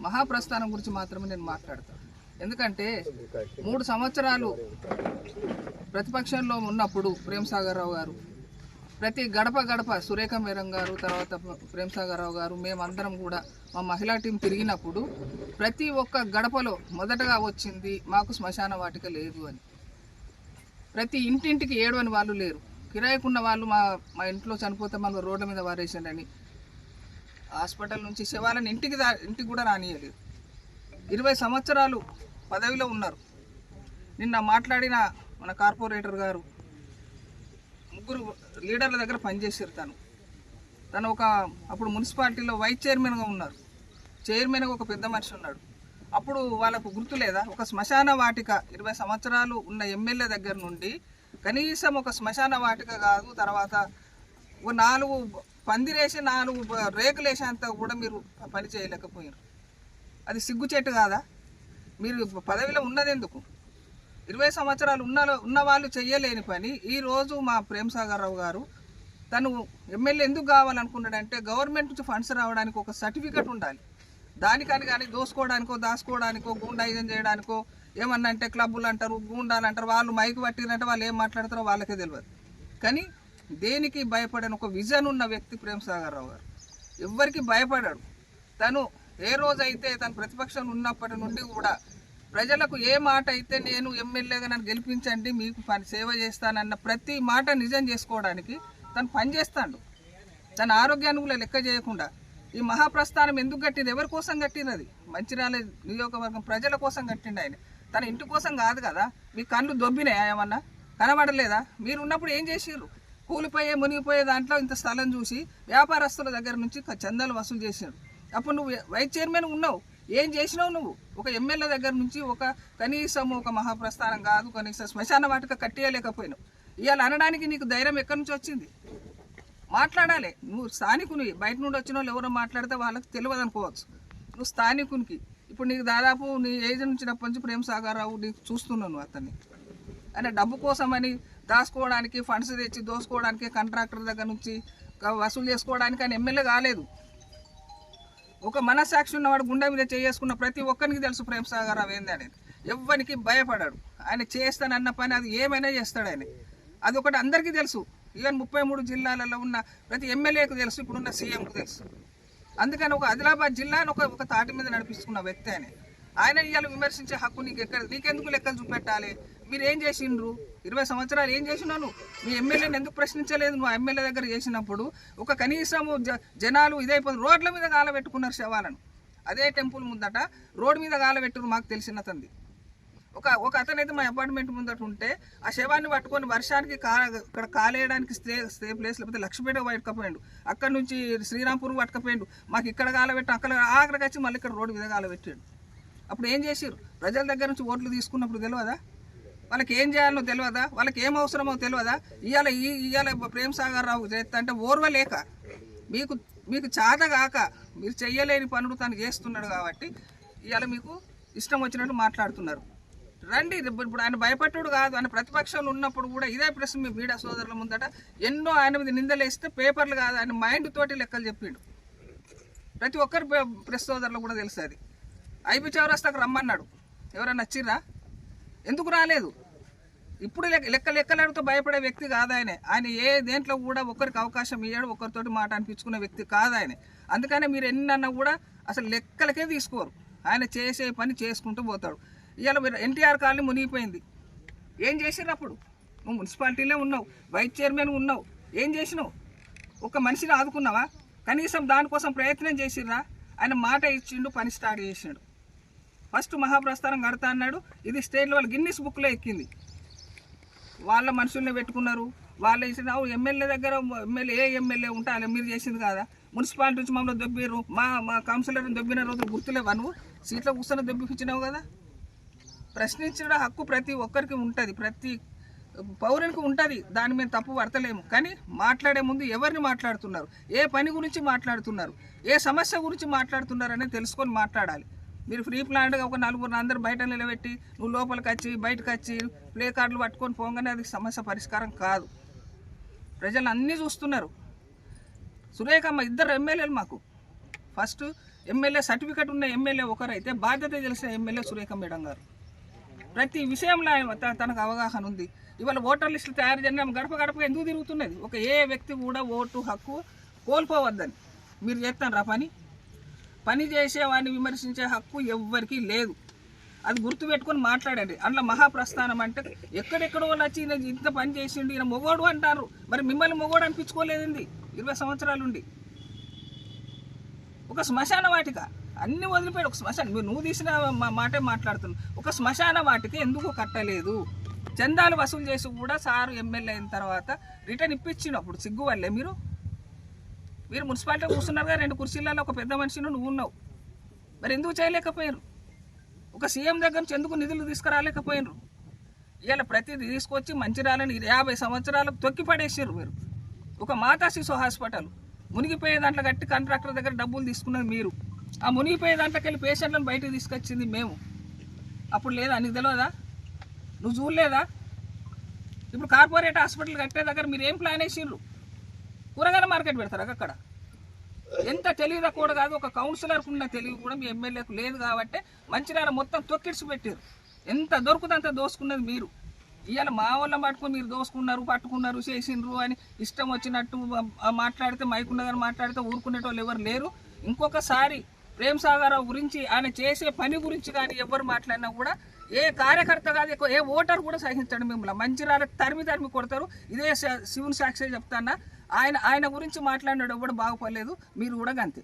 మహాప్రస్థానం గురించి మాత్రమే నేను మాట్లాడతాను. ఎందుకంటే 3 సంవత్సరాలు ప్రతిపక్షంలో ఉన్నప్పుడు ప్రేమ్సాగర్ రావు గారు ప్రతి గడప గడప సురేఖ మేడం గారు, తర్వాత ప్రేమ్సాగర్ రావు గారు, మేమందరం కూడా మా మహిళా టీం తిరిగినప్పుడు ప్రతి ఒక్క గడపలో మొదటగా వచ్చింది మాకు శ్మశాన వాటిక లేదు అని. ప్రతి ఇంటింటికి ఏడవని వాళ్ళు లేరు. కిరాయికున్న వాళ్ళు మా ఇంట్లో చనిపోతే మనం రోడ్ల మీద వారేసానని హాస్పిటల్ నుంచి శవాలను ఇంటికి కూడా రానియలేదు. 20 సంవత్సరాలు పదవిలో ఉన్నారు. నిన్న మాట్లాడిన మన కార్పొరేటర్ గారు 3 లీడర్ల దగ్గర పనిచేసారు. తను అప్పుడు మున్సిపాలిటీలో వైస్ చైర్మన్గా ఉన్నారు. చైర్మన్గా ఒక పెద్ద మనిషి ఉన్నాడు. అప్పుడు వాళ్ళకు గుర్తు లేదా? ఒక శ్మశాన వాటిక 20 సంవత్సరాలు ఉన్న ఎమ్మెల్యే దగ్గర నుండి కనీసం ఒక శ్మశాన వాటిక కాదు, తర్వాత 4 పందిరేసి 4 రేకులేసేంత కూడా మీరు పని చేయలేకపోయారు. అది సిగ్గుచేటు కాదా? మీరు పదవిలో ఉన్నది ఎందుకు? 20 సంవత్సరాలు ఉన్న వాళ్ళు చెయ్యలేని పని ఈరోజు మా ప్రేమ్సాగర్ రావు గారు తను ఎమ్మెల్యే ఎందుకు కావాలనుకున్నాడంటే గవర్నమెంట్ నుంచి ఫండ్స్ రావడానికి ఒక సర్టిఫికెట్ ఉండాలి. దానికని కానీ దోసుకోవడానికో దాచుకోవడానికో గూండాయిజం చేయడానికో ఏమన్నా అంటే క్లబ్బులు అంటారు, గూండాలు అంటారు. వాళ్ళు మైక్ పట్టిరంటే వాళ్ళు ఏం మాట్లాడతారో వాళ్ళకే తెలియదు. కానీ దేనికి భయపడని ఒక విజన్ ఉన్న వ్యక్తి ప్రేమ్సాగర్ రావు గారు. ఎవ్వరికి భయపడాడు. తను ఏ రోజైతే తను ప్రతిపక్షంలో ఉన్నప్పటి నుండి కూడా ప్రజలకు ఏ మాట అయితే నేను ఎమ్మెల్యేగా నన్ను గెలిపించండి మీకు సేవ చేస్తానన్న ప్రతి మాట నిజం చేసుకోవడానికి తను పనిచేస్తాడు. తన ఆరోగ్యాన్ని కూడా లెక్క చేయకుండా ఈ మహాప్రస్థానం ఎందుకు కట్టింది? ఎవరి కోసం కట్టినది? మంచిర్యాల నియోజకవర్గం ప్రజల కోసం కట్టిండు ఆయన. తన ఇంటి కోసం కాదు కదా. మీ కళ్ళు దొబ్బినాయా? ఏమన్నా కనబడలేదా? మీరు ఉన్నప్పుడు ఏం చేసిర్రు? మునిగిపోయే దాంట్లో ఇంత స్థలం చూసి వ్యాపారస్తుల దగ్గర నుంచి చందాలు వసూలు చేశారు. అప్పుడు నువ్వు వైస్ చైర్మన్ ఉన్నావు. ఏం చేసినావు నువ్వు? ఒక ఎమ్మెల్యే దగ్గర నుంచి కనీసం ఒక మహాప్రస్థానం కాదు, కనీసం శ్మశాన వాటిక కట్టియలేకపోయినావు. ఇవాళ అనడానికి నీకు ధైర్యం ఎక్కడి నుంచి వచ్చింది? మాట్లాడాలి. నువ్వు స్థానికుని, బయట నుండి వచ్చిన వాళ్ళు ఎవరో మాట్లాడితే వాళ్ళకి తెలియదు అనుకోవచ్చు. నువ్వు స్థానికునికి ఇప్పుడు నీకు దాదాపు నీ ఏజ్ నుంచినప్పటి నుంచి ప్రేమ్సాగర్ రావు నీకు చూస్తున్నాను. అతన్ని ఆయన డబ్బు కోసమని దాచుకోవడానికి, ఫండ్స్ తెచ్చి దోసుకోవడానికి, కాంట్రాక్టర్ దగ్గర నుంచి వసూలు చేసుకోవడానికి ఆయన ఎమ్మెల్యే కాలేదు. ఒక మనస్సాక్షి ఉన్నవాడు గుండె మీద చేసుకున్న ప్రతి ఒక్కరికి తెలుసు ప్రేమ్సాగర్ రావు ఏంది అనేది. ఎవ్వరికి భయపడాడు. ఆయన చేస్తానన్న పని అది ఏమైనా చేస్తాడు ఆయన. అది ఒకటి అందరికీ తెలుసు. ఈవెన్ 33 జిల్లాలలో ఉన్న ప్రతి ఎమ్మెల్యేకు తెలుసు, ఇప్పుడున్న సీఎంకు తెలుసు. అందుకని ఒక ఆదిలాబాద్ జిల్లాను ఒక తాటి మీద నడిపిస్తున్న వ్యక్తి ఆయన ఇవాళ విమర్శించే హక్కు నీకెందుకు లెక్కలు చూపెట్టాలి? మీరు ఏం చేసిండ్రు? 20 సంవత్సరాలు ఏం చేసినావు? మీ ఎమ్మెల్యేని ఎందుకు ప్రశ్నించలేదు? నువ్వు ఎమ్మెల్యే దగ్గర చేసినప్పుడు కనీసము జనాలు ఇదైపోతుంది. రోడ్ల మీద గాలబెట్టుకున్నారు శవాలను. అదే టెంపుల్ ముందట రోడ్డు మీద గాలబెట్టురు. మాకు తెలిసిన తంది ఒక అతనైతే మా అపార్ట్మెంట్ ముందట ఉంటే ఆ శవాన్ని పట్టుకొని వర్షానికి ఇక్కడ కాలేయడానికి స్టే ప్లేస్ లేకపోతే లక్ష్మీపేట పట్టుకపోయాడు. అక్కడ నుంచి శ్రీరాంపూర్ పట్టుకపోయాడు. మాకు ఇక్కడ గాలబెట్టి అక్కడ ఆఖరికి వచ్చి మళ్ళీ ఇక్కడ రోడ్డు మీద గాలబెట్టాడు. అప్పుడు ఏం చేసారు? ప్రజల దగ్గర నుంచి ఓట్లు తీసుకున్నప్పుడు తెలియదా? వాళ్ళకి ఏం చేయాలనో తెలియదా? వాళ్ళకి ఏం అవసరమో తెలియదా? ఇవాళ ప్రేమ్సాగర్ రావు చేస్తా అంటే ఓర్వలేక మీకు చాతగాక మీరు చెయ్యలేని పనులు తను చేస్తున్నాడు కాబట్టి ఇవాళ మీకు ఇష్టం వచ్చినట్టు మాట్లాడుతున్నారు. రండి. ఇప్పుడు ఆయన భయపడ్డాడు కాదు. ఆయన ప్రతిపక్షంలో ఉన్నప్పుడు కూడా ఇదే ప్రశ్న మీ మీడియా సోదరుల ముందట ఎన్నో ఆయన మీద నిందలేస్తే పేపర్లు కాదు ఆయన మైండ్ తోటి లెక్కలు చెప్పిండు. ప్రతి ఒక్కరు ప్రెస్ సోదరులు కూడా తెలుసు. అది ఐపీ చౌరస్తాకు రమ్మన్నాడు. ఎవరన్నా వచ్చిర్రా? ఎందుకు రాలేదు? ఇప్పుడు లెక్కలతో భయపడే వ్యక్తి కాదు ఆయన ఏ దేంట్లో కూడా ఒకరికి అవకాశం ఇయ్యాడు, ఒకరితోటి మాట అనిపించుకునే వ్యక్తి కాదు ఆయన. అందుకనే మీరు ఎన్నన్నా కూడా అసలు లెక్కలకే తీసుకోరు. ఆయన చేసే పని చేసుకుంటూ పోతాడు. ఇవాళ మీరు ఎన్టీఆర్ కాలనీ మునిగిపోయింది. ఏం చేసిర్రు? అప్పుడు నువ్వు మున్సిపాలిటీలో ఉన్నావు, వైస్ చైర్మన్ ఉన్నావు. ఏం చేసినావు? ఒక మనిషిని ఆదుకున్నావా? కనీసం దానికోసం ప్రయత్నం చేసిర్రా? ఆయన మాట ఇచ్చిండు, పని స్టార్ట్ చేసిండు. ఫస్ట్ మహాప్రస్థానం కడతా అన్నాడు. ఇది స్టేట్ లెవెల్ గిన్నిస్ బుక్లో ఎక్కింది. వాళ్ళ మనుషుల్ని పెట్టుకున్నారు. వాళ్ళు ఇచ్చిన ఎమ్మెల్యే దగ్గర ఏ ఎమ్మెల్యే ఉంటే అలా మీరు చేసింది కాదా? మున్సిపాలిటీ నుంచి మమ్మల్ని దొబ్బిరు, మా కౌన్సిలర్ని దొబ్బిన రోజులు గుర్తులేవా? నువ్వు సీట్లో కూర్చొని దొబ్బిపించినావు కదా. ప్రశ్నించడం హక్కు ప్రతి ఒక్కరికి ఉంటుంది, ప్రతి పౌరునికి ఉంటుంది. దాని మీద తప్పు పడతలేము. కానీ మాట్లాడే ముందు ఎవరిని మాట్లాడుతున్నారు, ఏ పని గురించి మాట్లాడుతున్నారు, ఏ సమస్య గురించి మాట్లాడుతున్నారు అనేది తెలుసుకొని మాట్లాడాలి. మీరు ఫ్రీ ప్లాన్గా ఒక 4 అందరు బయట నిలబెట్టి నువ్వు లోపలికి వచ్చి బయటకు వచ్చి ప్లే కార్డులు పట్టుకొని పోగానే అది సమస్య పరిష్కారం కాదు. ప్రజలు అన్నీ చూస్తున్నారు. సురేఖమ్మ 2 ఎమ్మెల్యేలు మాకు. ఫస్ట్ ఎమ్మెల్యే సర్టిఫికెట్ ఉన్న ఎమ్మెల్యే ఒకరైతే బాధ్యత తెలిసిన ఎమ్మెల్యే సురేఖ మేడం గారు. ప్రతి విషయంలో తనకు అవగాహన ఉంది. ఇవాళ ఓటర్ లిస్టులు తయారు చేయడం గడప గడప ఎందుకు తిరుగుతున్నది? ఒక ఏ వ్యక్తి కూడా ఓటు హక్కు కోల్పోవద్దని మీరు చేస్తారా? పని చేసేవాడిని విమర్శించే హక్కు ఎవ్వరికీ లేదు. అది గుర్తుపెట్టుకొని మాట్లాడండి. అందులో మహాప్రస్థానం అంటే ఎక్కడెక్కడో వచ్చి ఇంత పని చేసిండు ఈయన మొగోడు అంటారు. మరి మిమ్మల్ని మొగోడు అనిపించుకోలేదండి 20 సంవత్సరాలుండి. ఒక శ్మశాన వాటిక అన్ని వదిలిపోయాడు. ఒక శ్మశాన నువ్వు తీసిన మాటే మాట్లాడుతున్నావు. ఒక శ్మశాన వాటిక ఎందుకు కట్టలేదు? చందాలు వసూలు చేసి కూడా సారు ఎమ్మెల్యే అయిన తర్వాత రిటర్న్ ఇప్పించినప్పుడు సిగ్గు వల్లే మీరు మున్సిపాలిటీ కూర్చున్నారుగా 2 కుర్చీలలో ఒక పెద్ద మనిషిని నువ్వు ఉన్నావు. మరి ఎందుకు చేయలేకపోయారు? ఒక సీఎం దగ్గర నుంచి ఎందుకు నిధులు తీసుకురాలేకపోయినారు? ఇవాళ ప్రతిదీ తీసుకొచ్చి మంచిర్యాలని 50 సంవత్సరాలకు తొక్కి పడేసారు మీరు. ఒక మాతా శిశు హాస్పిటల్ మునిగిపోయే దాంట్లో కట్టి కాంట్రాక్టర్ దగ్గర డబ్బులు తీసుకున్నది మీరు. ఆ మునిగిపోయే దాంట్లోకి వెళ్ళి పేషెంట్లను బయటకు తీసుకొచ్చింది మేము. అప్పుడు లేదా? నీకు తెలియదా? నువ్వు చూడలేదా? ఇప్పుడు కార్పొరేట్ హాస్పిటల్ కట్టే దగ్గర మీరు ఏం ప్లాన్ వేసిండ్రు? కూరగాయల మార్కెట్ పెడతారు అక్కడ. ఎంత తెలివి తక్కువ కాదు. ఒక కౌన్సిలర్కు ఉన్న తెలివి కూడా మీ ఎమ్మెల్యేకు లేదు కాబట్టి మంచిర్యాల మొత్తం తొక్కిడిచి పెట్టారు. ఎంత దొరుకుతుందో అంత దోసుకున్నది మీరు. ఇవాళ మా వాళ్ళని పట్టుకుని మీరు దోసుకున్నారు, పట్టుకున్నారు, చేసిండ్రు అని ఇష్టం వచ్చినట్టు మాట్లాడితే మైకున్నదని మాట్లాడితే ఊరుకునేటోళ్ళు ఎవరు లేరు. ఇంకొకసారి ప్రేమ్ సాగర్ రావు గురించి ఆయన చేసే పని గురించి కానీ ఎవరు మాట్లాడినా కూడా ఏ కార్యకర్త కాదు ఏ ఓటర్ కూడా సహించండి. మిమ్మల్ని మంచిర్యాల తరిమి కొడతారు. ఇదే శివుని సాక్షి చెప్తానా. ఆయన గురించి మాట్లాడినాడు ఎవడు బాగుపడలేదు. మీరు కూడా అంతే.